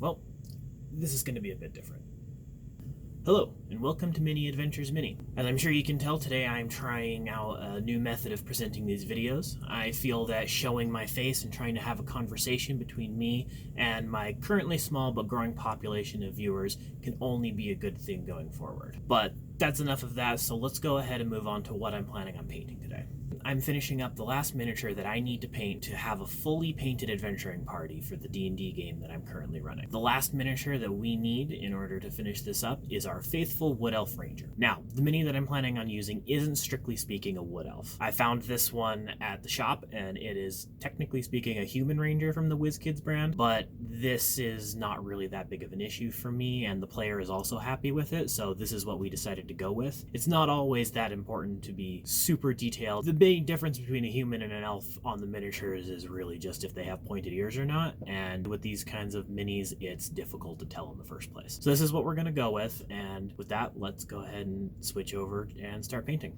Well, this is going to be a bit different. Hello, and welcome to Mini Adventures Mini. As I'm sure you can tell, today I'm trying out a new method of presenting these videos. I feel that showing my face and trying to have a conversation between me and my currently small but growing population of viewers can only be a good thing going forward. But that's enough of that, so let's go ahead and move on to what I'm planning on painting today. I'm finishing up the last miniature that I need to paint to have a fully painted adventuring party for the D&D game that I'm currently running. The last miniature that we need in order to finish this up is our faithful Wood Elf Ranger. Now, the mini that I'm planning on using isn't strictly speaking a Wood Elf. I found this one at the shop, and it is technically speaking a human ranger from the WizKids brand, but this is not really that big of an issue for me, and the player is also happy with it, so this is what we decided to go with. It's not always that important to be super detailed. The big difference between a human and an elf on the miniatures is really just if they have pointed ears or not, and with these kinds of minis, it's difficult to tell in the first place. So this is what we're going to go with, and with that, let's go ahead and switch over and start painting.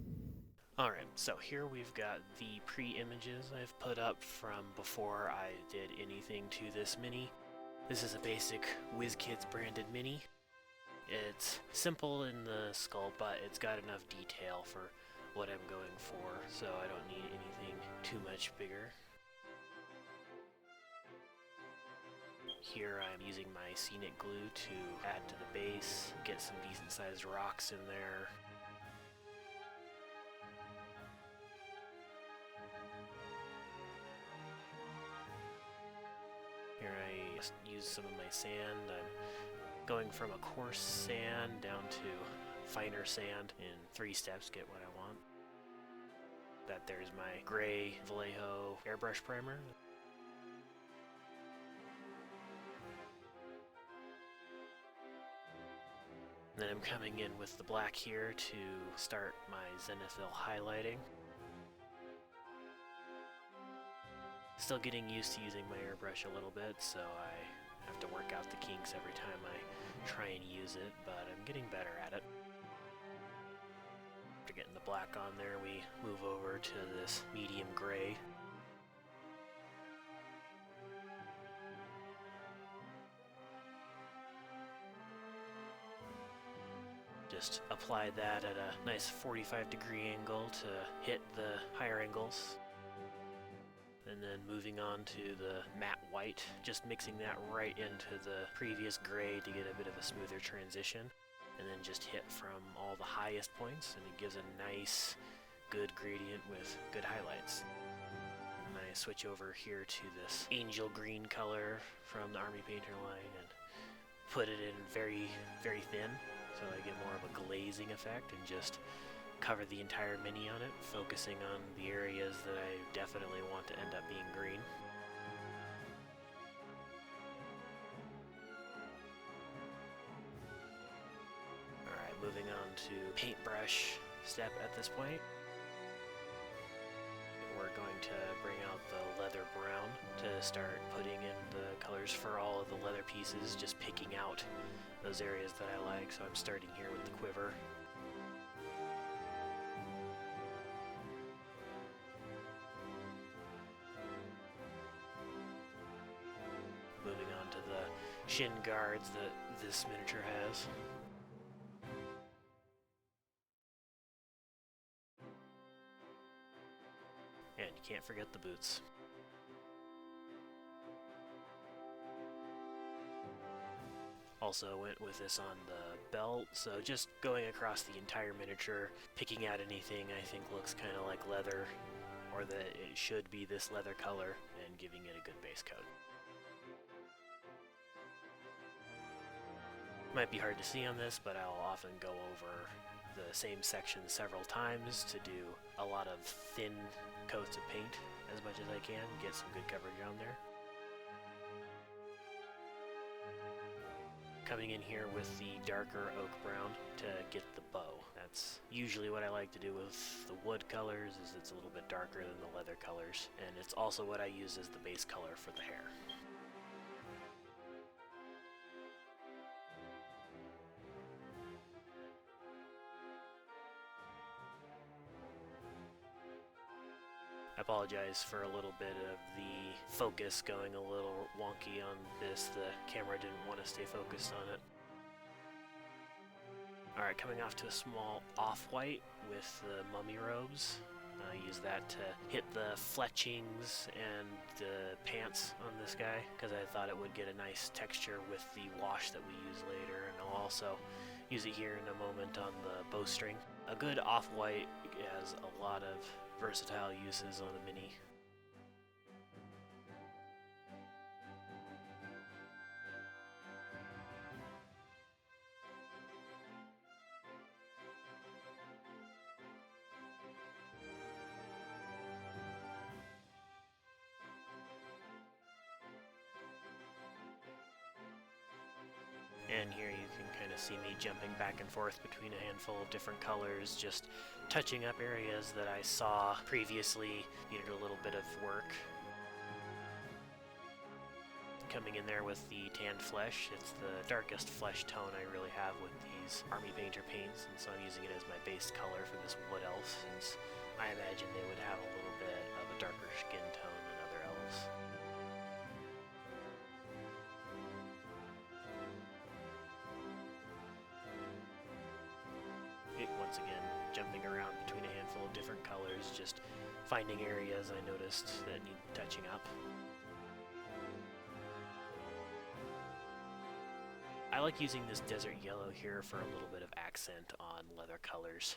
Alright, so here we've got the pre-images I've put up from before I did anything to this mini. This is a basic WizKids branded mini. It's simple in the sculpt, but it's got enough detail for what I'm going for, so I don't need anything too much bigger. Here I'm using my scenic glue to add to the base, get some decent sized rocks in there. Here I just use some of my sand. I'm going from a coarse sand down to finer sand in 3 steps, get what I want. That there's my gray Vallejo airbrush primer. And then I'm coming in with the black here to start my zenithal highlighting. Still getting used to using my airbrush a little bit, so I have to work out the kinks every time I try and use it, but I'm getting better at it. After getting the black on there, we move over to this medium gray. Just apply that at a nice 45-degree angle to hit the higher angles. And then moving on to the matte white, just mixing that right into the previous gray to get a bit of a smoother transition. And then just hit from all the highest points, and it gives a nice, good gradient with good highlights. And I switch over here to this angel green color from the Army Painter line and put it in very, very thin, so I get more of a glazing effect, and just cover the entire mini on it, focusing on the areas that I definitely want to end up being green. Alright, moving on to paintbrush step at this point. We're going to bring out the leather brown to start putting in the colors for all of the leather pieces, just picking out those areas that I like. So I'm starting here with the quiver. Moving on to the shin guards that this miniature has. And you can't forget the boots. Also went with this on the belt, so just going across the entire miniature, picking out anything I think looks kind of like leather, or that it should be this leather color, and giving it a good base coat. Might be hard to see on this, but I'll often go over the same section several times to do a lot of thin coats of paint as much as I can, get some good coverage on there. Coming in here with the darker oak brown to get the bow. That's usually what I like to do with the wood colors, is it's a little bit darker than the leather colors, and it's also what I use as the base color for the hair. apologize for a little bit of the focus going a little wonky on this. The camera didn't want to stay focused on it. Alright, coming off to a small off-white with the mummy robes. I use that to hit the fletchings and the pants on this guy because I thought it would get a nice texture with the wash that we use later, and I'll also use it here in a moment on the bowstring. A good off-white has a lot of versatile uses on a mini. And here you can kind of see me jumping back and forth between a handful of different colors, just touching up areas that I saw previously needed a little bit of work. Coming in there with the tanned flesh, it's the darkest flesh tone I really have with these Army Painter paints, and so I'm using it as my base color for this wood elf, since I imagine they would have a little bit of a darker skin tone than other elves. Once again, jumping around between a handful of different colors, just finding areas I noticed that need touching up. I like using this desert yellow here for a little bit of accent on leather colors.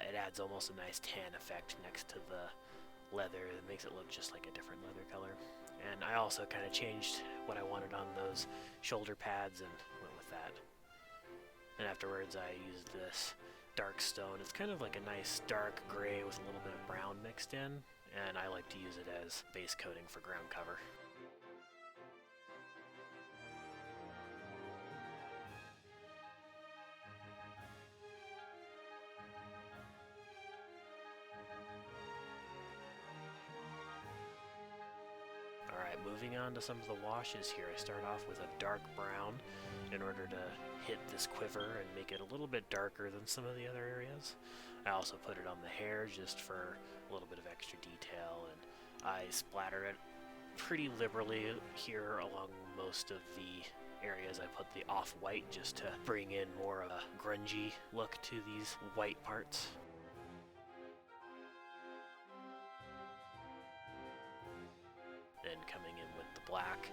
It adds almost a nice tan effect next to the leather. It makes it look just like a different leather color. And I also kind of changed what I wanted on those shoulder pads and went with that. And afterwards I used this dark stone. It's kind of like a nice dark gray with a little bit of brown mixed in, and I like to use it as base coating for ground cover. Alright, moving on to some of the washes here. I start off with a dark brown in order to hit this quiver and make it a little bit darker than some of the other areas. I also put it on the hair just for a little bit of extra detail, and I splatter it pretty liberally here along most of the areas. I put the off-white just to bring in more of a grungy look to these white parts. Then coming in with the black.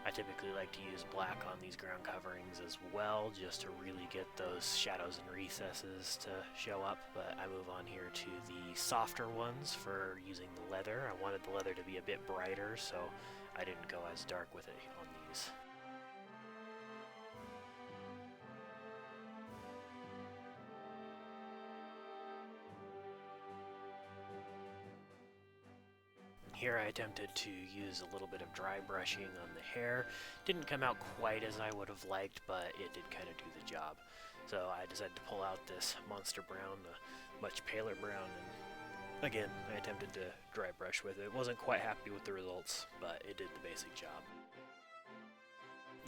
I typically like to use black on these ground coverings as well, just to really get those shadows and recesses to show up, but I move on here to the softer ones for using the leather. I wanted the leather to be a bit brighter, so I didn't go as dark with it on these. Here I attempted to use a little bit of dry brushing on the hair. Didn't come out quite as I would have liked, but it did kind of do the job. So I decided to pull out this monster brown, a much paler brown, and again, I attempted to dry brush with it. Wasn't quite happy with the results, but it did the basic job.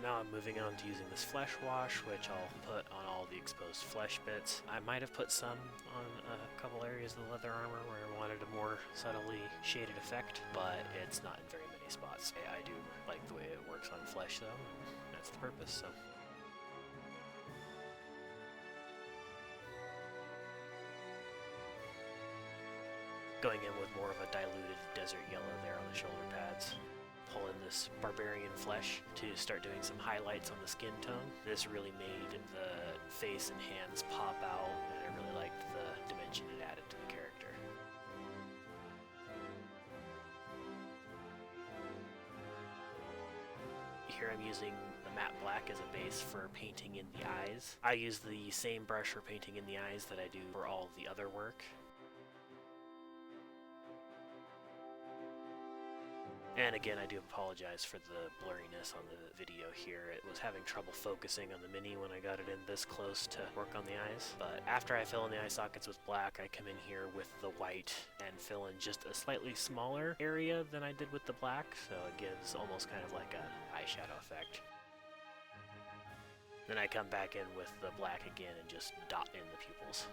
Now I'm moving on to using this flesh wash, which I'll put on all the exposed flesh bits. I might have put some on a couple areas of the leather armor where I wanted a more subtly shaded effect, but it's not in very many spots. I do like the way it works on flesh though, and that's the purpose, so. Going in with more of a diluted desert yellow there on the shoulder pads. Pull in this barbarian flesh to start doing some highlights on the skin tone. This really made the face and hands pop out, and I really liked the dimension it added to the character. Here I'm using the matte black as a base for painting in the eyes. I use the same brush for painting in the eyes that I do for all of the other work. And again, I do apologize for the blurriness on the video here. It was having trouble focusing on the mini when I got it in this close to work on the eyes. But after I fill in the eye sockets with black, I come in here with the white and fill in just a slightly smaller area than I did with the black, so it gives almost kind of like an eyeshadow effect. Then I come back in with the black again and just dot in the pupils.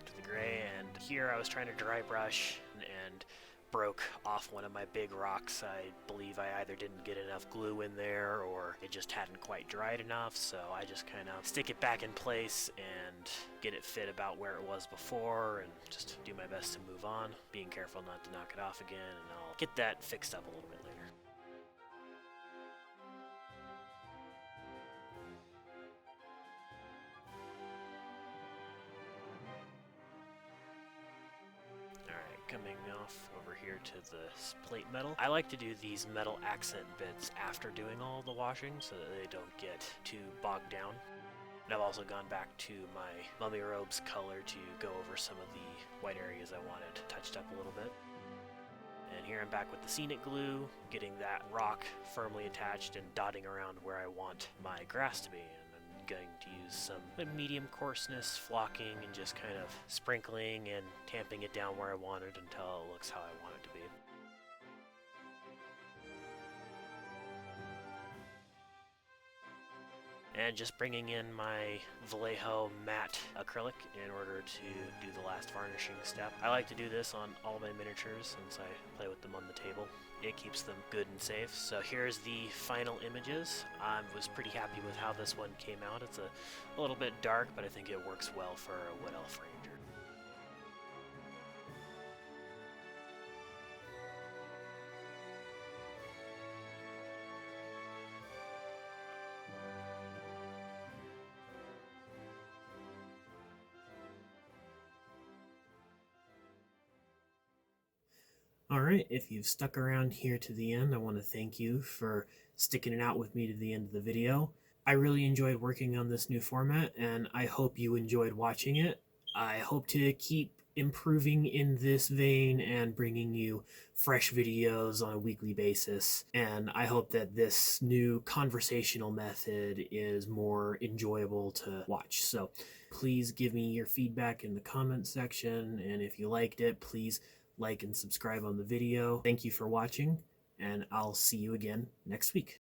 back to the gray. And here I was trying to dry brush and broke off one of my big rocks. I believe I either didn't get enough glue in there or it just hadn't quite dried enough, so I just kind of stick it back in place and get it fit about where it was before and just do my best to move on, being careful not to knock it off again, and I'll get that fixed up a little bit later. Coming off over here to the plate metal. I like to do these metal accent bits after doing all the washing so that they don't get too bogged down. And I've also gone back to my mummy robes color to go over some of the white areas I wanted touched up a little bit. And here I'm back with the scenic glue, getting that rock firmly attached and dotting around where I want my grass to be. Going to use some medium coarseness flocking and just kind of sprinkling and tamping it down where I want it until it looks how I want it to be. And just bringing in my Vallejo matte acrylic in order to do the last varnishing step. I like to do this on all my miniatures since I play with them on the table. It keeps them good and safe. So here's the final images. I was pretty happy with how this one came out. It's a little bit dark, but I think it works well for a Wood Elf Ranger. Alright, if you've stuck around here to the end, I want to thank you for sticking it out with me to the end of the video. I really enjoyed working on this new format, and I hope you enjoyed watching it. I hope to keep improving in this vein and bringing you fresh videos on a weekly basis, and I hope that this new conversational method is more enjoyable to watch. So please give me your feedback in the comments section, and if you liked it, please like and subscribe on the video. Thank you for watching, and I'll see you again next week.